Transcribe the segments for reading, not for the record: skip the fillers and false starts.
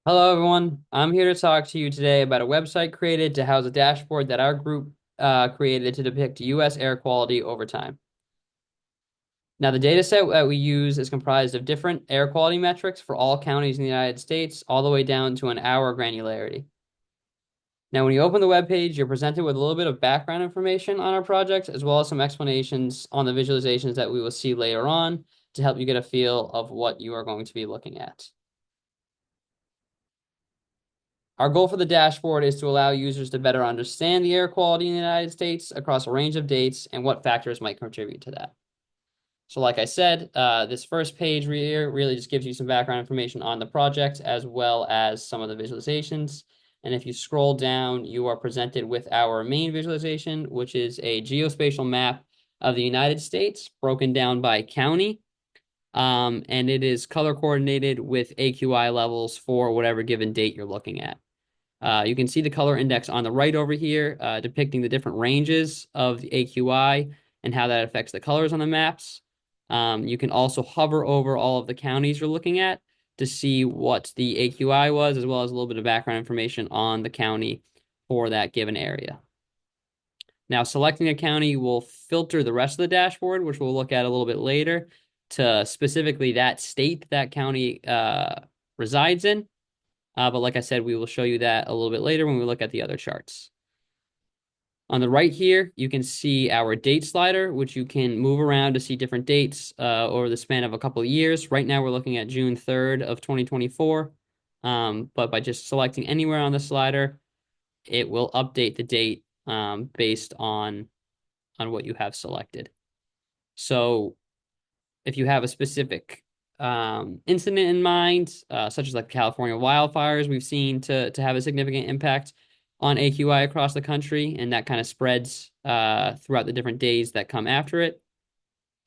Hello, everyone. I'm here to talk to you today about a website created to house a dashboard that our group created to depict U.S. air quality over time. Now, the data set that we use is comprised of different air quality metrics for all counties in the United States, all the way down to an hour granularity. Now, when you open the web page, you're presented with a little bit of background information on our project, as well as some explanations on the visualizations that we will see later on to help you get a feel of what you are going to be looking at. Our goal for the dashboard is to allow users to better understand the air quality in the United States across a range of dates and what factors might contribute to that. So like I said, this first page here really just gives you some background information on the project as well as some of the visualizations. And if you scroll down, you are presented with our main visualization, which is a geospatial map of the United States broken down by county. And it is color coordinated with AQI levels for whatever given date you're looking at. You can see the color index on the right over here, depicting the different ranges of the AQI and how that affects the colors on the maps. You can also hover over all of the counties you're looking at to see what the AQI was, as well as a little bit of background information on the county for that given area. Now, selecting a county will filter the rest of the dashboard, which we'll look at a little bit later, to specifically that state that county resides in. But like I said, we will show you that a little bit later when we look at the other charts. On the right here, you can see our date slider, which you can move around to see different dates over the span of a couple of years. Right now, we're looking at June 3rd of 2024. But by just selecting anywhere on the slider, it will update the date based on what you have selected. So if you have a specific incident in mind, such as like California wildfires, we've seen to have a significant impact on AQI across the country, and that kind of spreads throughout the different days that come after it.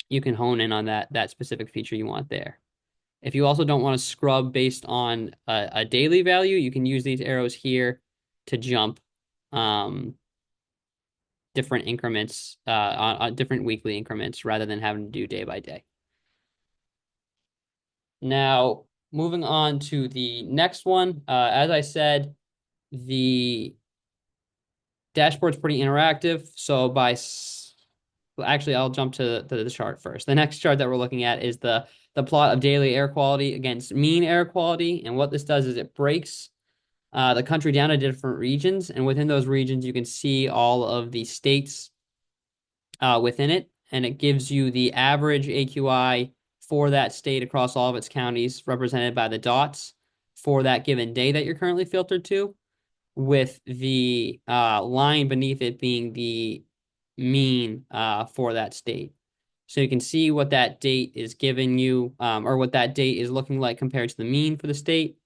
You can hone in on that specific feature you want there. If you also don't want to scrub based on a daily value, you can use these arrows here to jump different increments on different weekly increments rather than having to do day by day. Now, moving on to the next one, as I said, the dashboard's pretty interactive. So actually, I'll jump to the chart first. The next chart that we're looking at is the plot of daily air quality against mean air quality. And what this does is it breaks the country down to different regions. And within those regions, you can see all of the states within it. And it gives you the average AQI for that state across all of its counties, represented by the dots for that given day that you're currently filtered to, with the line beneath it being the mean for that state. So you can see what that date is giving you, or what that date is looking like compared to the mean for the state,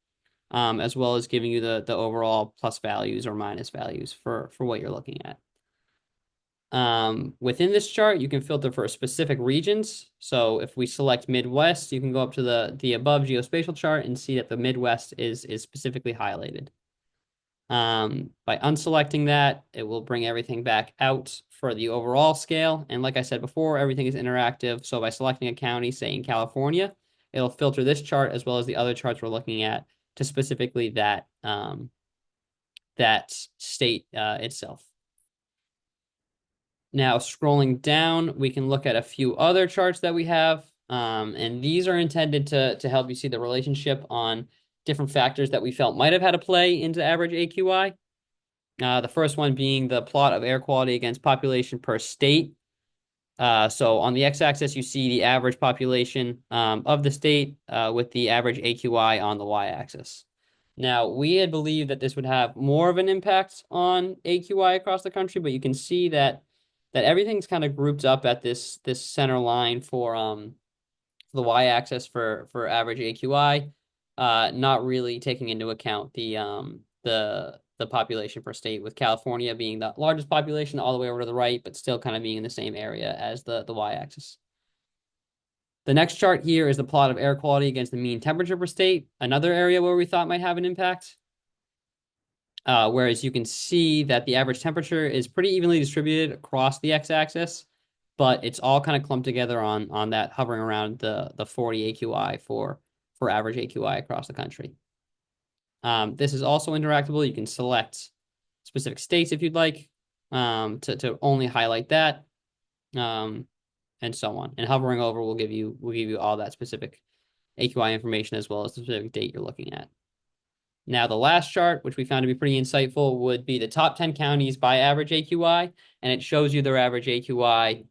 as well as giving you the overall plus values or minus values for what you're looking at. Within this chart, you can filter for specific regions. So if we select Midwest, you can go up to the above geospatial chart and see that the Midwest is specifically highlighted. By unselecting that, it will bring everything back out for the overall scale. And like I said before, everything is interactive. So by selecting a county, say in California, it'll filter this chart as well as the other charts we're looking at to specifically that state itself. Now, scrolling down, we can look at a few other charts that we have. And these are intended to help you see the relationship on different factors that we felt might have had a play into average AQI. The first one being the plot of air quality against population per state. So on the x-axis, you see the average population of the state with the average AQI on the y-axis. Now, we had believed that this would have more of an impact on AQI across the country, but you can see that everything's kind of grouped up at this center line for the y-axis for average AQI, not really taking into account the population per state, with California being the largest population all the way over to the right, but still kind of being in the same area as the y-axis. The next chart here is the plot of air quality against the mean temperature per state, another area where we thought might have an impact. Whereas you can see that the average temperature is pretty evenly distributed across the x-axis, but it's all kind of clumped together on that hovering around the 40 AQI for average AQI across the country. This is also interactable. You can select specific states if you'd like to only highlight that, and so on. And hovering over will give you all that specific AQI information as well as the specific date you're looking at. Now, the last chart, which we found to be pretty insightful, would be the top 10 counties by average AQI, and it shows you their average AQI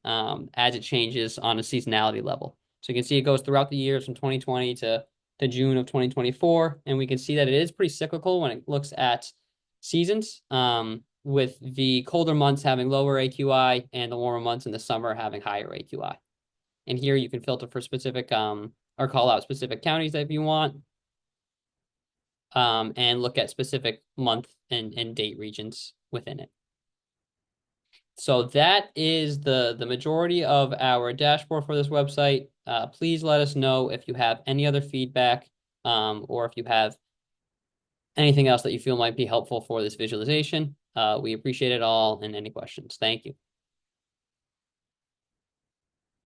as it changes on a seasonality level. So you can see it goes throughout the years from 2020 to June of 2024, and we can see that it is pretty cyclical when it looks at seasons, with the colder months having lower AQI and the warmer months in the summer having higher AQI. And here you can filter for specific or call out specific counties if you want. And look at specific month and date regions within it. So that is the majority of our dashboard for this website. Please let us know if you have any other feedback, or if you have anything else that you feel might be helpful for this visualization. We appreciate it all and any questions. Thank you.